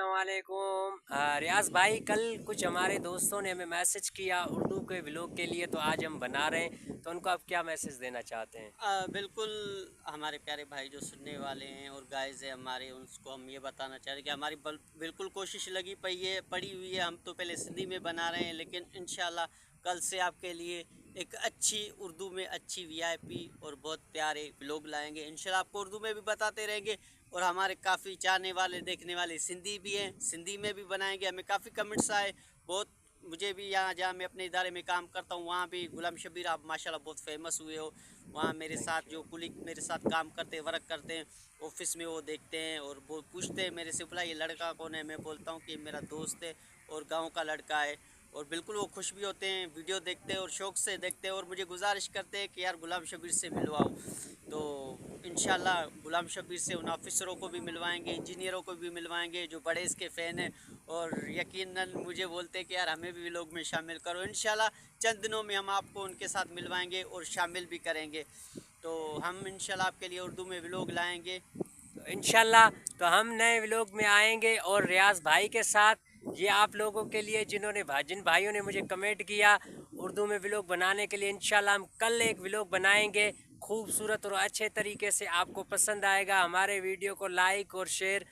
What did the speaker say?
अस्सलामुअलैकुम। रियाज भाई, कल कुछ हमारे दोस्तों ने हमें मैसेज किया उर्दू के व्लॉग के लिए, तो आज हम बना रहे हैं। तो उनको आप क्या मैसेज देना चाहते हैं? बिल्कुल। हमारे प्यारे भाई जो सुनने वाले हैं और गाइज़ है हमारे, उनको हम ये बताना चाह रहे हैं कि हमारी बिल्कुल कोशिश लगी पड़ी हुई है। हम तो पहले सिंधी में बना रहे हैं, लेकिन इंशाल्लाह कल से आपके लिए एक अच्छी उर्दू में अच्छी वीआईपी और बहुत प्यारे व्लॉग लाएंगे। इंशाल्लाह आपको उर्दू में भी बताते रहेंगे। और हमारे काफ़ी चाहने वाले देखने वाले सिंधी भी हैं, सिंधी में भी बनाएंगे। हमें काफ़ी कमेंट्स आए बहुत। मुझे भी यहाँ जहाँ मैं अपने इदारे में काम करता हूँ वहाँ भी गुलाम शबीर आप माशाल्लाह बहुत फेमस हुए हो। वहाँ मेरे थैंक साथ यू। जो कुलीग मेरे साथ काम करते हैं, वर्क करते हैं ऑफिस में, वो देखते हैं और वो पूछते हैं मेरे से, बोला ये लड़का कौन है। मैं बोलता हूँ कि मेरा दोस्त है और गांव का लड़का है। और बिल्कुल वो खुश भी होते हैं, वीडियो देखते हैं और शौक़ से देखते हैं और मुझे गुजारिश करते हैं कि यार गुलाम शबीर से मिलवाओ। तो इंशाल्लाह गुलाम शबीर से उन ऑफिसरों को भी मिलवाएंगे, इंजीनियरों को भी मिलवाएंगे जो बड़े इसके फ़ैन हैं। और यकीनन मुझे बोलते हैं कि यार हमें भी व्लॉग में शामिल करो। इंशाल्लाह चंद दिनों में हम आपको उनके साथ मिलवाएंगे और शामिल भी करेंगे। तो हम इंशाल्लाह आपके लिए उर्दू में व्लॉग लाएंगे। तो इंशाल्लाह तो हम नए व्लॉग में आएंगे और रियाज भाई के साथ। ये आप लोगों के लिए जिन भाइयों ने मुझे कमेंट किया उर्दू में व्लॉग बनाने के लिए, इंशाल्लाह हम कल एक व्लॉग बनाएंगे खूबसूरत और अच्छे तरीके से। आपको पसंद आएगा। हमारे वीडियो को लाइक और शेयर